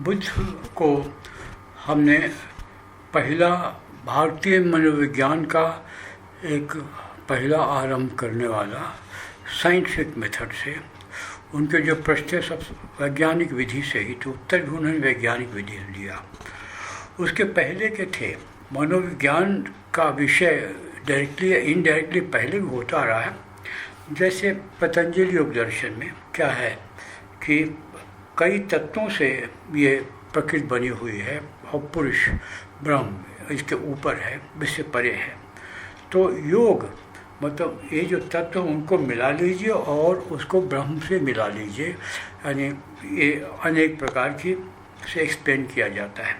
बुद्ध को हमने पहला भारतीय मनोविज्ञान का एक पहला आरंभ करने वाला साइंटिफिक मेथड से, उनके जो प्रश्न सब वैज्ञानिक विधि से ही, तो उत्तर भी उन्होंने वैज्ञानिक विधि से दिया। उसके पहले के थे मनोविज्ञान का विषय डायरेक्टली या इनडायरेक्टली पहले भी होता रहा है। जैसे पतंजलि योग दर्शन में क्या है कि कई तत्वों से ये प्रकृति बनी हुई है और पुरुष ब्रह्म इसके ऊपर है, इससे परे है। तो योग मतलब ये जो तत्व उनको मिला लीजिए और उसको ब्रह्म से मिला लीजिए, यानी ये अनेक प्रकार की से एक्सप्लेन किया जाता है।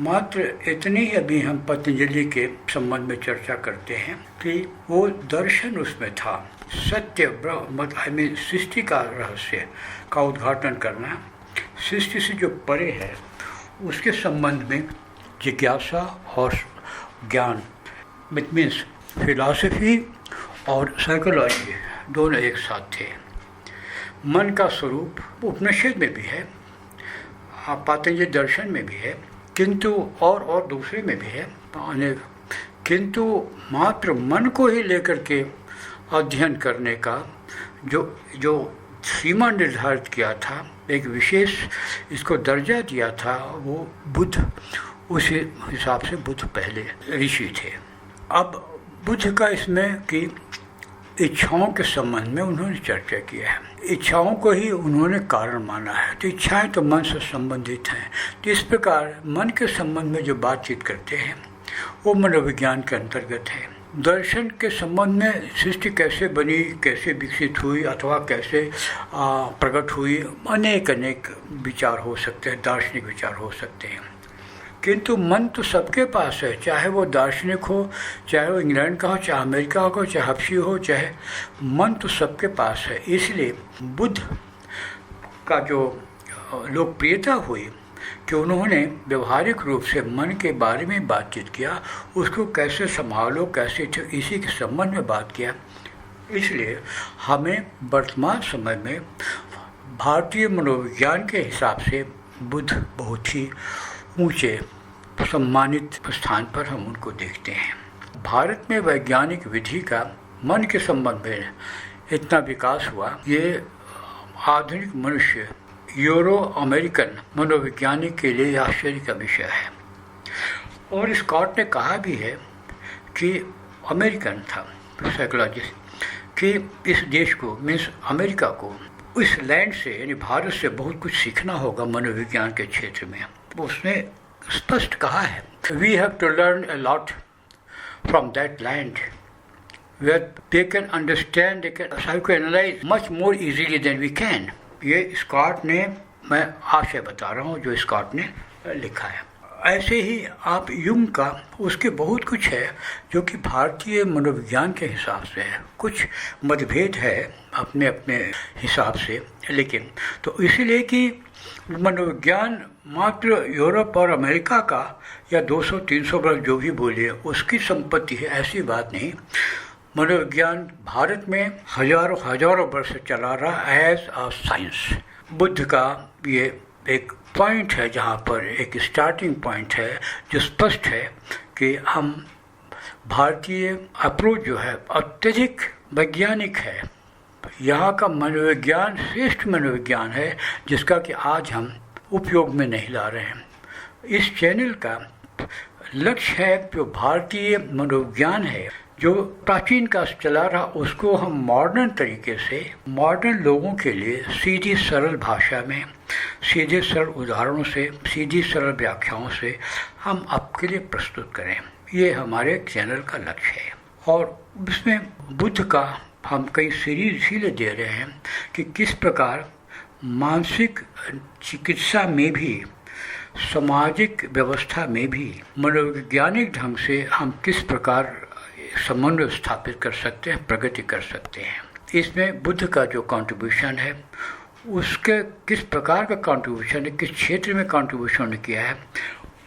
मात्र इतनी ही अभी हम पतंजलि के संबंध में चर्चा करते हैं कि वो दर्शन उसमें था, सत्य ब्रह्म मतलब सृष्टि का रहस्य का उद्घाटन करना, सृष्टि से जो परे है उसके संबंध में जिज्ञासा और ज्ञान, इट मीन्स फिलॉसफी और साइकोलॉजी दोनों एक साथ थे। मन का स्वरूप उपनिषद में भी है, पतंजलि दर्शन में भी है, किंतु और दूसरे में भी है, किंतु मात्र मन को ही लेकर के अध्ययन करने का जो सीमा निर्धारित किया था, एक विशेष इसको दर्जा दिया था, वो बुद्ध, उसी हिसाब से बुद्ध पहले ऋषि थे। अब बुद्ध का इसमें कि इच्छाओं के संबंध में उन्होंने चर्चा किया है। इच्छाओं को ही उन्होंने कारण माना है, तो इच्छाएं तो मन से संबंधित हैं। तो इस प्रकार मन के संबंध में जो बातचीत करते हैं वो मनोविज्ञान के अंतर्गत है। दर्शन के संबंध में सृष्टि कैसे बनी, कैसे विकसित हुई अथवा कैसे प्रकट हुई, अनेक विचार हो सकते हैं, दार्शनिक विचार हो सकते हैं। किंतु मन तो सबके पास है, चाहे वो दार्शनिक हो, चाहे वो इंग्लैंड का हो, चाहे अमेरिका का हो, चाहे हबशी हो, चाहे मन तो सबके पास है। इसलिए बुद्ध का जो लोकप्रियता हुई कि उन्होंने व्यवहारिक रूप से मन के बारे में बातचीत किया, उसको कैसे संभालो, कैसे इसी के संबंध में बात किया। इसलिए हमें वर्तमान समय में भारतीय मनोविज्ञान के हिसाब से बुद्ध बहुत ही ऊंचे सम्मानित स्थान पर हम उनको देखते हैं। भारत में वैज्ञानिक विधि का मन के संबंध में इतना विकास हुआ, ये आधुनिक मनुष्य यूरो अमेरिकन मनोविज्ञानिक के लिए आश्चर्य का विषय है। और स्कॉट ने कहा भी है कि अमेरिकन था साइकोलॉजिस्ट कि इस देश को मीन्स अमेरिका को इस लैंड से यानी भारत से बहुत कुछ सीखना होगा मनोविज्ञान के क्षेत्र में। उसने स्पष्ट कहा है, we have to learn a lot from that land where they can understand, they can psychoanalyse much more easily than we can. ये स्कॉट ने, मैं आशय बता रहा हूँ जो स्कॉट ने लिखा है। ऐसे ही आप युंग का, उसके बहुत कुछ है जो कि भारतीय मनोविज्ञान के हिसाब से है। कुछ मतभेद है अपने अपने हिसाब से, लेकिन तो इसीलिए कि मनोविज्ञान मात्र यूरोप और अमेरिका का या 200-300 वर्ष जो भी बोलिए उसकी संपत्ति है, ऐसी बात नहीं। मनोविज्ञान भारत में हजारों वर्ष से चला रहा एज अ साइंस। बुद्ध का ये एक पॉइंट है जहाँ पर एक स्टार्टिंग पॉइंट है जो स्पष्ट है कि हम भारतीय अप्रोच जो है अत्यधिक वैज्ञानिक है। यहाँ का मनोविज्ञान श्रेष्ठ मनोविज्ञान है जिसका कि आज हम उपयोग में नहीं ला रहे हैं। इस चैनल का लक्ष्य है जो भारतीय मनोविज्ञान है, जो प्राचीन काल से चला रहा, उसको हम मॉडर्न तरीके से मॉडर्न लोगों के लिए सीधी सरल भाषा में, सीधे सरल उदाहरणों से, सीधी सरल व्याख्याओं से हम आपके लिए प्रस्तुत करें। ये हमारे चैनल का लक्ष्य है। और इसमें बुद्ध का हम कई सीरीज इसीलिए दे रहे हैं कि किस प्रकार मानसिक चिकित्सा में भी, सामाजिक व्यवस्था में भी मनोवैज्ञानिक ढंग से हम किस प्रकार समन्वय स्थापित कर सकते हैं, प्रगति कर सकते हैं। इसमें बुद्ध का जो कंट्रीब्यूशन है, उसके किस प्रकार का कंट्रीब्यूशन है, किस क्षेत्र में कंट्रीब्यूशन किया है,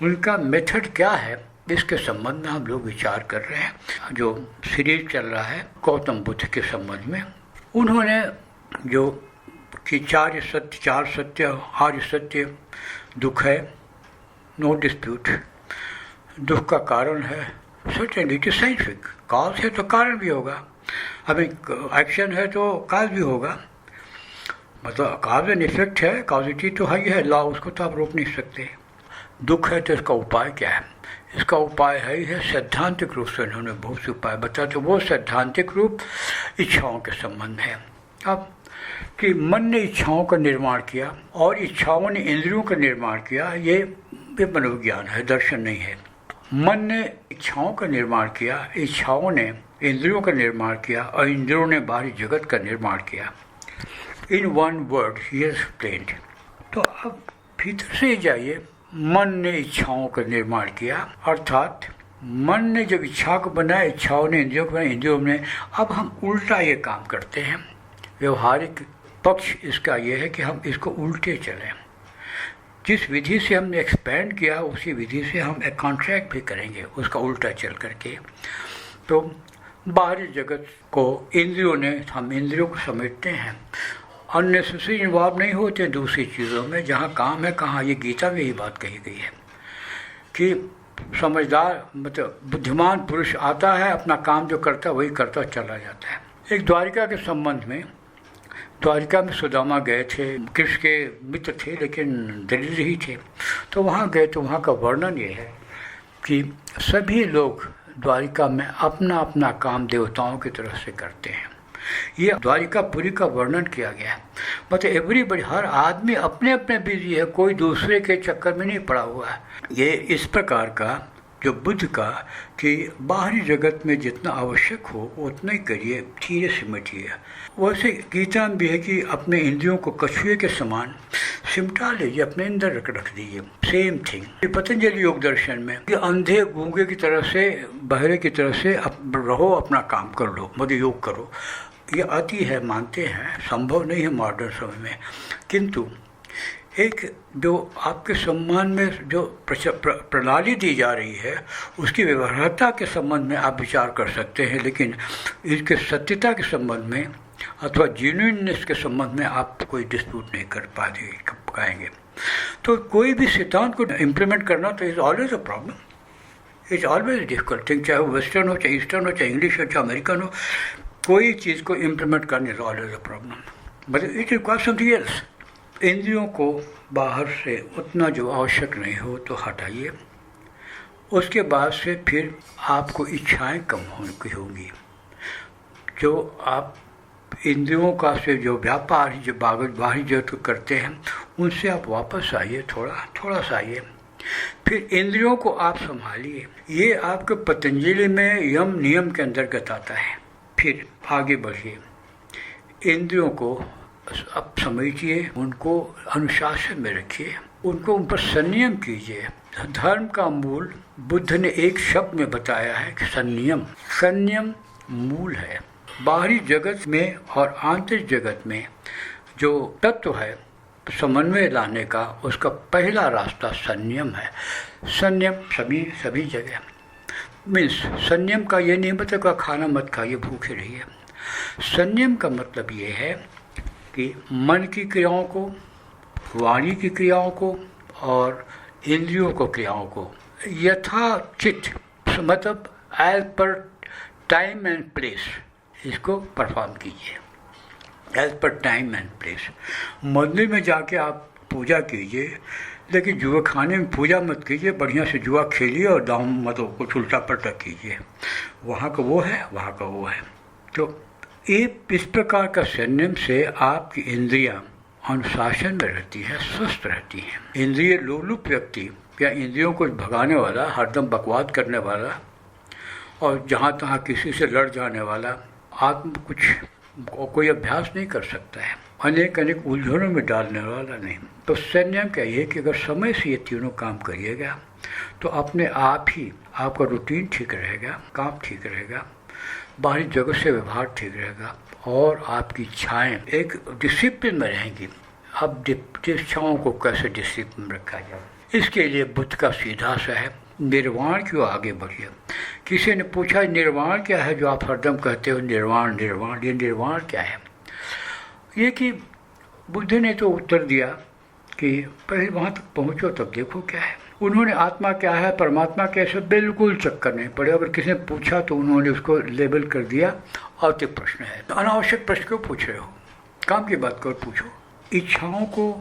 उनका मेथड क्या है, इसके संबंध में हम लोग विचार कर रहे हैं। जो सीरीज चल रहा है गौतम बुद्ध के संबंध में, उन्होंने जो कि चार सत्य, आर्य सत्य, दुख है, नो डिस्प्यूट। दुख का कारण है, certainly it is scientific. Cause है तो कारण भी होगा, अभी एक्शन है तो काज भी होगा, मतलब काज एंड इफेक्ट है, कॉजिटी तो है ही है, लॉ, उसको तो आप रोक नहीं सकते। दुख है तो इसका उपाय क्या है? इसका उपाय है ही है, सैद्धांतिक रूप से उन्होंने बहुत से उपाय बताया, तो वो सैद्धांतिक रूप इच्छाओं के संबंध है। अब कि मन ने इच्छाओं का निर्माण किया और इच्छाओं ने इंद्रियों का निर्माण किया, ये मनोविज्ञान है, दर्शन नहीं है। मन ने इच्छाओं का निर्माण किया, इच्छाओं ने इंद्रियों का निर्माण किया और इंद्रियों ने बाहरी जगत का निर्माण किया। In one word he has explained. तो अब भीतर से ही जाइए, मन ने इच्छाओं का निर्माण किया, अर्थात मन ने जब इच्छा को बनाया, इच्छाओं ने इंद्रियों को बनाया, इंद्रियों ने, अब हम उल्टा ये काम करते हैं। व्यवहारिक पक्ष इसका यह है कि हम इसको उल्टे चलें। जिस विधि से हमने एक्सपेंड किया उसी विधि से हम एक कॉन्ट्रैक्ट भी करेंगे, उसका उल्टा चल करके। तो बाहरी जगत को इंद्रियों ने, हम इंद्रियों को समेटते हैं, अननेसेसरी इन्वॉल्व नहीं होते दूसरी चीज़ों में, जहाँ काम है कहाँ। ये गीता में यही बात कही गई है कि समझदार मतलब बुद्धिमान पुरुष आता है, अपना काम जो करता है वही करता चला जाता है। एक द्वारिका के संबंध में, द्वारिका में सुदामा गए थे, कृष्ण के मित्र थे लेकिन दरिद्र ही थे, तो वहाँ गए तो वहाँ का वर्णन ये है कि सभी लोग द्वारिका में अपना अपना काम देवताओं की तरफ से करते हैं। ये द्वारिकापुरी का वर्णन किया गया है, मतलब एवरीबडी, हर आदमी अपने अपने बिजी है, कोई दूसरे के चक्कर में नहीं पड़ा हुआ है। ये इस प्रकार का जो बुद्ध का कि बाहरी जगत में जितना आवश्यक हो उतना ही करिए, धीरे सिमटिए। वैसे गीता में भी है कि अपने इंद्रियों को कछुए के समान सिमटा लीजिए, अपने अंदर रख दीजिए। सेम थिंग पतंजलि योग दर्शन में कि अंधे गूंगे की तरह से, बहरे की तरह से रहो, अपना काम कर लो, मतलब योग करो। ये अति है, मानते हैं, संभव नहीं है मॉडर्न समय में, किंतु एक जो आपके सम्मान में जो प्रणाली दी जा रही है उसकी व्यवहार्यता के संबंध में आप विचार कर सकते हैं, लेकिन इसके सत्यता के संबंध में अथवा जेन्युइननेस के संबंध में आप कोई डिस्प्यूट नहीं कर पाएंगे। तो कोई भी सिद्धांत को इम्प्लीमेंट करना तो is always a problem, it's always difficult thing, चाहे वो वेस्टर्न हो, चाहे ईस्टर्न हो, चाहे इंग्लिश हो, चाहे अमेरिकन हो, कोई चीज़ को इम्प्लीमेंट करना is always a problem, but it requires something else. इंद्रियों को बाहर से उतना जो आवश्यक नहीं हो तो हटाइए, उसके बाद से फिर आपको इच्छाएं कम होंगी। जो आप इंद्रियों का से जो व्यापार, जो बाहरी जो करते हैं, उनसे आप वापस आइए, थोड़ा सा आइए, फिर इंद्रियों को आप संभालिए। ये आपके पतंजलि में यम नियम के अंतर्गत आता है। फिर आगे बढ़िए, इंद्रियों को अब समेटिए, उनको अनुशासन में रखिए, उनको उन पर संयम कीजिए। धर्म का मूल बुद्ध ने एक शब्द में बताया है कि संयम मूल है। बाहरी जगत में और आंतरिक जगत में जो तत्व है समन्वय लाने का, उसका पहला रास्ता संयम है। संयम सभी जगह मीन्स संयम का ये नहीं मतलब का खाना मत खाइए, भूखे रहिए। संयम का मतलब ये है कि मन की क्रियाओं को, वाणी की क्रियाओं को और इंद्रियों को क्रियाओं को यथाचित, मतलब as per time and place इसको परफॉर्म कीजिए, as per time and place. मंदिर में जाके आप पूजा कीजिए, लेकिन जुआ खाने में पूजा मत कीजिए, बढ़िया से जुआ खेलिए और दाम मतलब कुछ उल्टा पलटा कीजिए। वहाँ का वो है, वहाँ का वो है। तो इस प्रकार का संयम से आपकी इंद्रियां अनुशासन में रहती है, स्वस्थ रहती हैं। इंद्रिय लोलुप व्यक्ति या इंद्रियों को भगाने वाला, हरदम बकवाद करने वाला और जहाँ तहाँ किसी से लड़ जाने वाला आत्म कोई अभ्यास नहीं कर सकता है, अनेक उलझनों में डालने वाला नहीं। तो संयम क्या है कि अगर समय से ये तीनों काम करिएगा तो अपने आप ही आपका रूटीन ठीक रहेगा, काम ठीक रहेगा, बाहरी जगत से व्यवहार ठीक रहेगा और आपकी इच्छाएं एक डिसिप्लिन में रहेंगी। अब इच्छाओं को कैसे डिसिप्लिन में रखा जाए, इसके लिए बुद्ध का सीधा सा है, निर्वाण क्यों आगे बढ़िए। किसी ने पूछा निर्वाण क्या है जो आप हरदम कहते हो, निर्वाण ये निर्वाण क्या है। ये कि बुद्ध ने तो उत्तर दिया कि पहले वहाँ तक पहुँचो तब देखो क्या है। उन्होंने आत्मा क्या है, परमात्मा कैसे, बिल्कुल चक्कर नहीं पड़े। अगर किसी ने पूछा तो उन्होंने उसको लेबल कर दिया औतिक प्रश्न है। तो अनावश्यक प्रश्न क्यों पूछ रहे हो, काम की बात कर पूछो। इच्छाओं को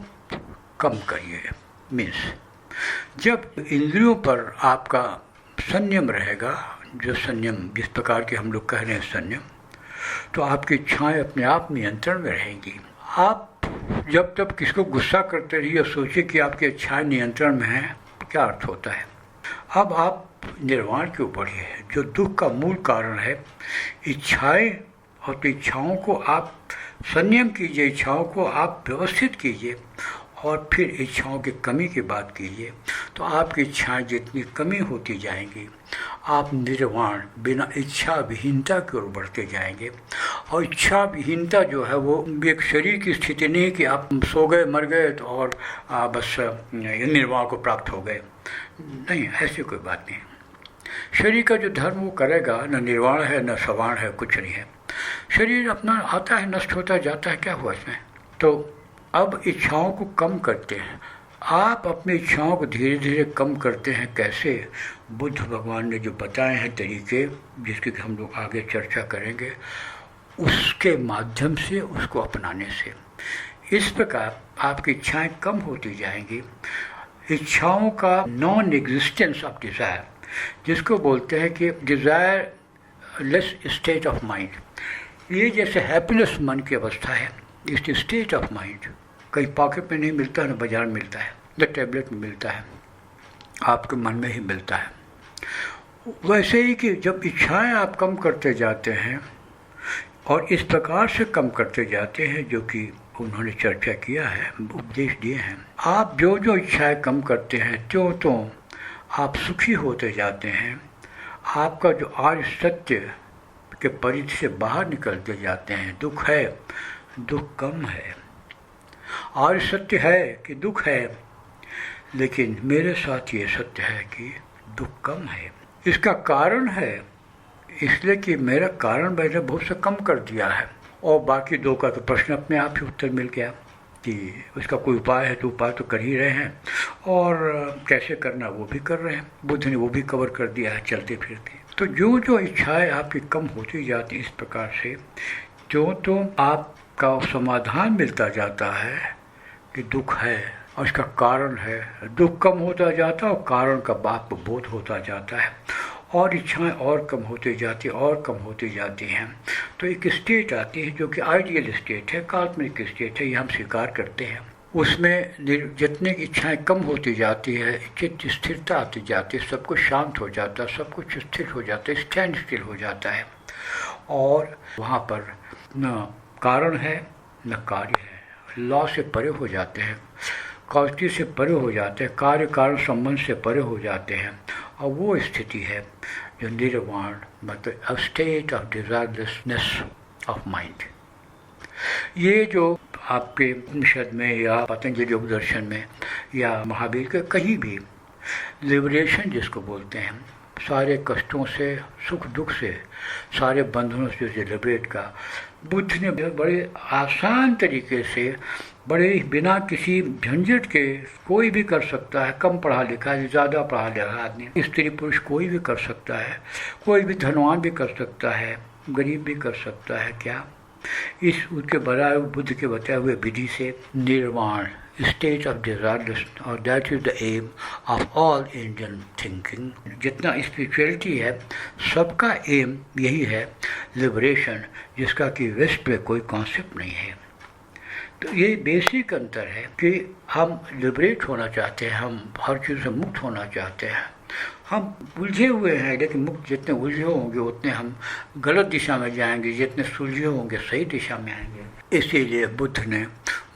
कम करिए। मीन्स जब इंद्रियों पर आपका संयम रहेगा, जो संयम जिस प्रकार के हम लोग कह रहे हैं संयम, तो आपकी इच्छाएं अपने आप नियंत्रण में रहेंगी। आप जब तब किसको गुस्सा करते रहिए और सोचिए कि आपकी इच्छाएं नियंत्रण में हैं, क्या अर्थ होता है। अब आप निर्वाण के ऊपर ही है, जो दुख का मूल कारण है इच्छाएं, और तो इच्छाओं को आप संयम कीजिए, इच्छाओं को आप व्यवस्थित कीजिए और फिर इच्छाओं की कमी की बात कीजिए। तो आपकी इच्छाएं जितनी कमी होती जाएंगी, आप निर्वाण बिना इच्छा विहीनता की ओर बढ़ते जाएंगे। और इच्छा विहीनता जो है वो एक शरीर की स्थिति नहीं कि आप सो गए मर गए तो और बस निर्वाण को प्राप्त हो गए, नहीं, ऐसी कोई बात नहीं। शरीर का जो धर्म वो करेगा, न निर्वाण है न सवाण है, कुछ नहीं है। शरीर अपना आता है, नष्ट होता जाता है, क्या हुआ इसमें। तो अब इच्छाओं को कम करते हैं आप, अपनी इच्छाओं को धीरे धीरे कम करते हैं। कैसे? बुद्ध भगवान ने जो बताए हैं तरीके, जिसकी हम लोग आगे चर्चा करेंगे, उसके माध्यम से, उसको अपनाने से इस प्रकार आपकी इच्छाएं कम होती जाएंगी। इच्छाओं का नॉन एग्जिस्टेंस ऑफ डिज़ायर, जिसको बोलते हैं कि desire less state of mind, ये जैसे हैप्पीनेस मन की अवस्था है, इस स्टेट ऑफ माइंड कहीं पॉकेट में नहीं मिलता, न बाजार में मिलता है, न टैबलेट में मिलता है, आपके मन में ही मिलता है। वैसे ही कि जब इच्छाएं आप कम करते जाते हैं और इस प्रकार से कम करते जाते हैं, जो कि उन्होंने चर्चा किया है, उपदेश दिए हैं, आप जो जो इच्छाएं कम करते हैं त्यों आप सुखी होते जाते हैं। आपका जो आर्य सत्य के परिधि से बाहर निकलते जाते हैं। दुख है, दुख कम है। आर्य सत्य है कि दुख है, लेकिन मेरे साथ ये सत्य है कि दुख कम है। इसका कारण है इसलिए कि मेरा कारण मैंने बहुत से कम कर दिया है, और बाकी दो का तो प्रश्न अपने आप ही उत्तर मिल गया कि उसका कोई उपाय है, तो उपाय तो कर ही रहे हैं, और कैसे करना वो भी कर रहे हैं। बुद्ध ने वो भी कवर कर दिया है चलते फिरते। तो जो जो इच्छाएं आपकी कम होती जाती इस प्रकार से, तो आपका समाधान मिलता जाता है कि दुख है और इसका कारण है। दुख कम होता जाता है और कारण का बाप बोध होता जाता है, और इच्छाएं और कम होती जाती और कम होती जाती हैं। तो एक स्टेट आती है जो कि आइडियल स्टेट है, काल्पनिक स्टेट है, ये हम स्वीकार करते हैं। उसमें जितनी इच्छाएं कम होती जाती है, चित्त स्थिरता आती जाती है, सब कुछ शांत हो जाता है, सब कुछ स्थिर हो जाता है, स्टैंड स्टिल हो जाता है, और वहाँ पर न कारण है न कार्य है। लॉ से परे हो जाते हैं, कॉस्टी से परे हो जाते हैं, कार्य कारण संबंध से परे हो जाते हैं, और वो स्थिति है जो निर्वाण, मतलब a state of desirelessness of mind. ये जो आपके उपनिषद में या पतंजलि योग दर्शन में या महावीर के कहीं भी लिबरेशन जिसको बोलते हैं, सारे कष्टों से, सुख दुख से, सारे बंधनों से जो लिबरेट का, बुद्ध ने बड़े आसान तरीके से, बड़े बिना किसी झंझट के, कोई भी कर सकता है, कम पढ़ा लिखा है, ज़्यादा पढ़ा लिखा आदमी, स्त्री पुरुष कोई भी कर सकता है, कोई भी धनवान भी कर सकता है, गरीब भी कर सकता है। क्या इस उसके बताए बुद्ध के बताए हुए विधि से निर्वाण, स्टेट ऑफ डिजायरलेस, और that is the aim of all Indian thinking. जितना स्पिरिचुअलिटी है सबका एम यही है, लिबरेशन, जिसका कि वेस्ट में कोई कॉन्सेप्ट नहीं है। तो ये बेसिक अंतर है कि हम लिबरेट होना चाहते हैं, हम हर चीज़ से मुक्त होना चाहते हैं। हम उलझे हुए हैं, लेकिन मुक्त जितने उलझे होंगे उतने हम गलत दिशा में जाएंगे, जितने सुलझे होंगे सही दिशा में आएंगे। इसीलिए बुद्ध ने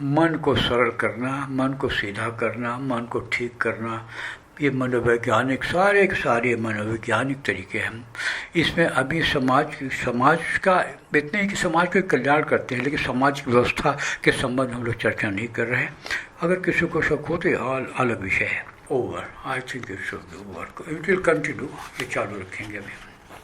मन को सरल करना, मन को सीधा करना, मन को ठीक करना, ये मनोवैज्ञानिक सारे मनोवैज्ञानिक तरीके हैं। इसमें अभी समाज का इतने ही कि समाज का कल्याण करते हैं, लेकिन समाज की व्यवस्था के संबंध में हम लोग चर्चा नहीं कर रहे हैं। अगर किसी को शक हो तो ये अलग विषय है। Over, I think it should be over, it will continue, ये चालू रखेंगे अभी।